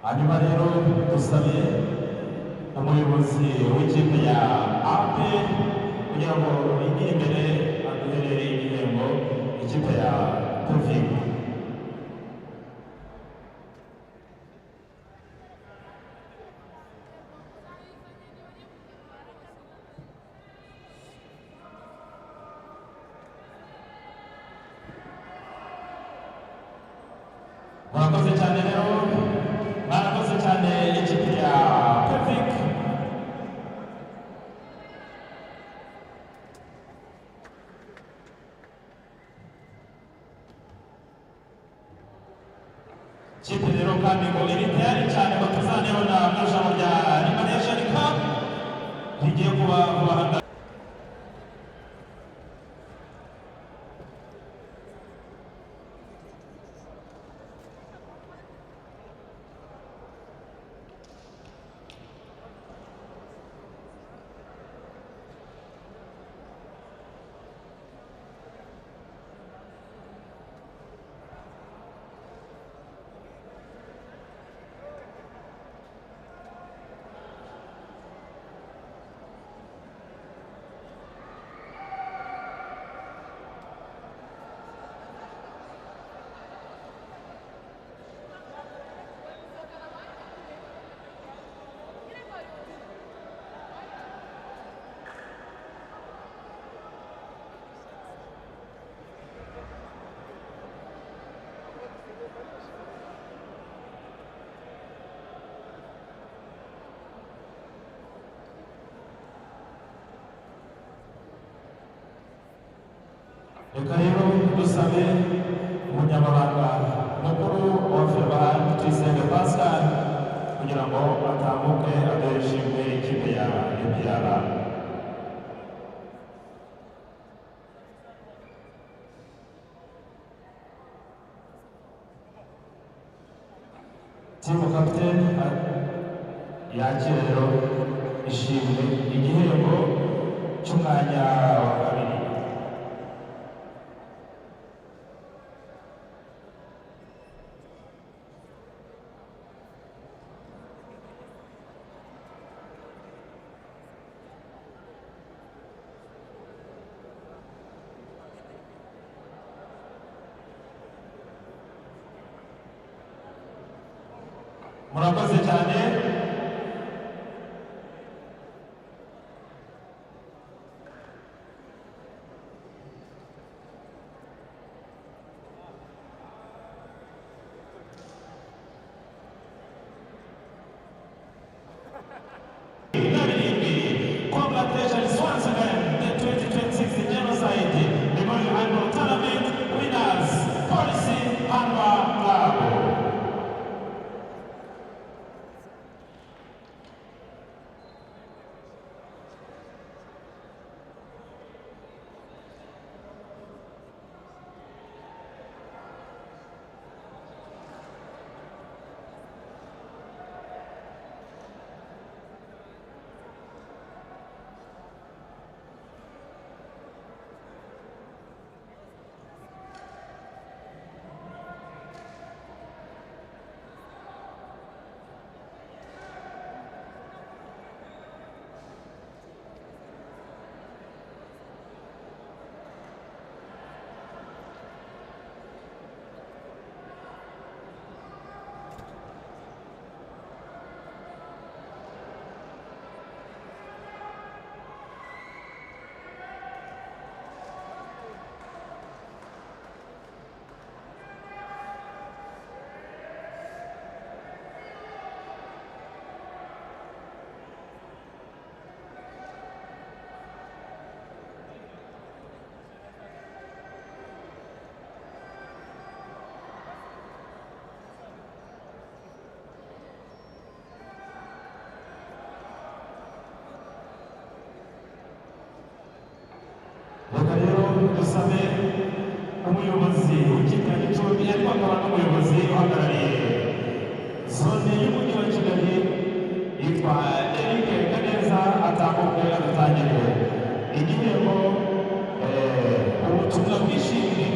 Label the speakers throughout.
Speaker 1: hanyuma rero dusabe umuyobozi w'ikipe ya APR kugira ngo igire imbere aduherere igihembo ikipe ya Tofik. Murakoze cyane rero, murakoze cyane ikipe ya Tofik. Ikipe rero kandi ngo iri tayari cyane ngo tuzanibona mu irushanwa rya Liberation Cup rigiye kuba hano. Reka rero dusabe umunyamabanga mukuru wa FERWAHA Tuyisenge Pascal kugira ngo atambuke aduhe ishimwe ikipe ya APR. Team captain yakira rero ishimwe igihembo cy'umwanya wa kabiri. Murakoze cyane. Congratulations once again, the 2026 Genocide Memorial Handball Tournament winners, Policy Handball Club. Reka rero dusabe umuyobozi w'ikipe ya Gicumbi ariko akaba n'umuyobozi uhagarariye zone y'umujyi wa Kigali yitwa Eric Kaneza atambuke adutangire igihembo ubutumwa bwishimye.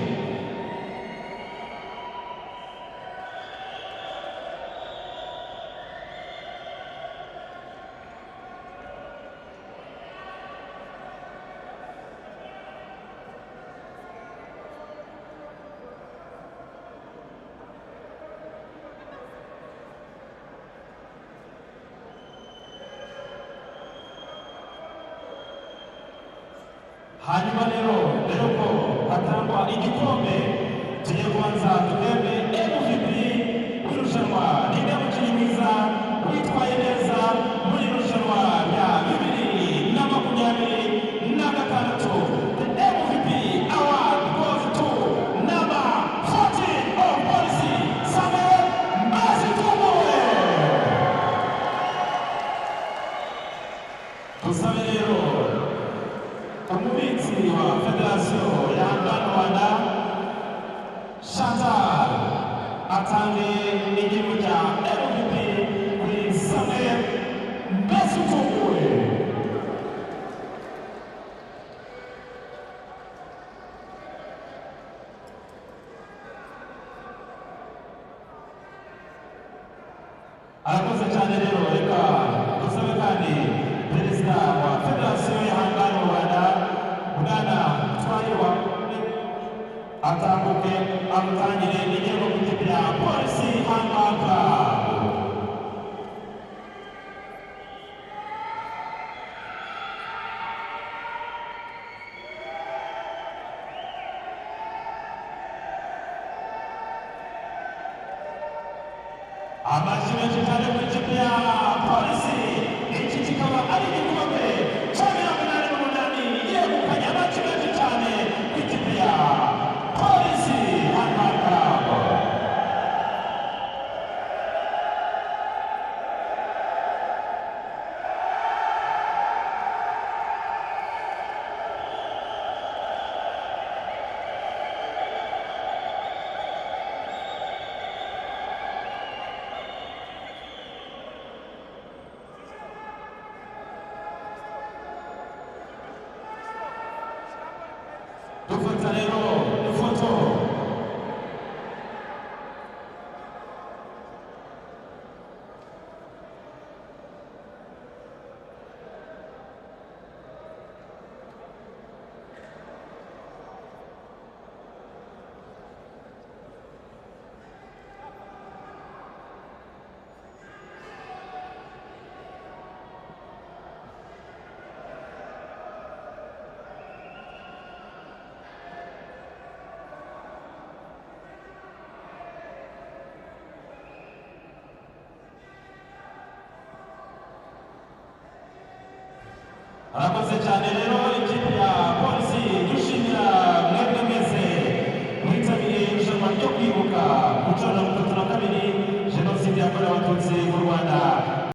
Speaker 1: hanyuma rero ko hatangwa igikombe tugiye kubanza turebe MVP w'irushanwa ninde mukinnyi mwiza witwaye neza muri irushanwa rya 2026. The MVP award goes to number 14 of Policy Samuel Mazituwe. Tusabe rero umubitsi wa Federasiyo ya Handball Rwanda Chantal atange igihembo cya MVP kuri Samuel Mazituwe. Arakoze cyane rero, reka dusabe kandi perezida wa Federasiyo ya Handball Rwanda Bwana Twahirwa atambuke amutangire igihembo ku ikipe ya Police Handball Club. Amashyi menshi cyane ku ikipe ya Polisi. Iki kikaba ari igikombe cya 88 yegukanye. Amashyi menshi cyane ku ikipe ya Polisi Handball Club. Dufata rero ifoto. Arakoze cyane rero